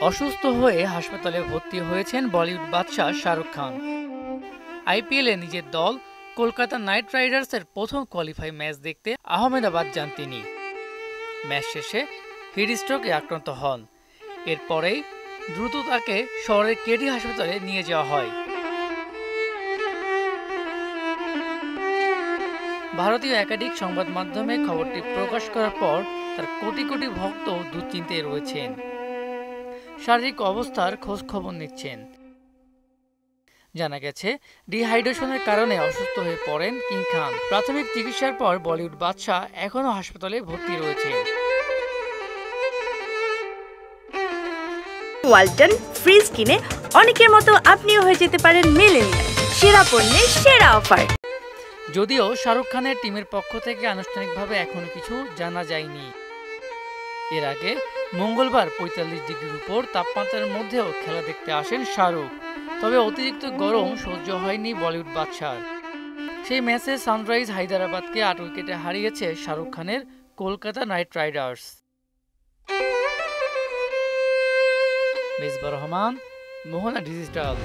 অসুস্থ হয়ে হাসপাতালে ভর্তি হয়েছেন বলিউড বাদশা শাহরুখ খান। আইপিএলে নিজের দল কলকাতা নাইট রাইডার্সের প্রথম কোয়ালিফাই ম্যাচ দেখতে আহমেদাবাদ যান তিনি। ম্যাচ শেষে হিট স্ট্রোকে আক্রান্ত হন। এরপরেই দ্রুত তাকে শহরের কেডি হাসপাতালে নিয়ে যাওয়া হয়। ভারতীয় একাধিক সংবাদ মাধ্যমে খবরটি প্রকাশ করার পর তার কোটি কোটি ভক্ত দুশ্চিন্তায় রয়েছেন, শারীরিক অবস্থার খোঁজ খবর নিচ্ছেন। জানা গেছে, ডিহাইড্রেশনের কারণে অসুস্থ হয়ে পড়েন কিং খান। প্রাথমিক চিকিৎসার পর বলিউড বাদশা এখনও হাসপাতালে ভর্তি রয়েছেন। ওয়ালটন ফ্রিজ কিনে অনেকের মতো আপনিও হয়ে যেতে পারেন মিলেনিয়াল সেরা পণ্যের সেরা অফার। যদিও শাহরুখ খানের টিমের পক্ষ থেকে আনুষ্ঠানিকভাবে এখনো কিছু জানা যায়নি। এর আগে মঙ্গলবার ৪৫ ডিগ্রির উপর তাপমাত্রার মধ্যেও খেলা দেখতে আসেন শাহরুখ। তবে অতিরিক্ত গরম সহ্য হয়নি বলিউড বাদশার। সেই ম্যাচে সানরাইজ হায়দরাবাদকে ৮ উইকেটে হারিয়েছে শাহরুখ খানের কলকাতা নাইট রাইডার্স। মেজবা রহমান, মোহনা ডিজিটাল।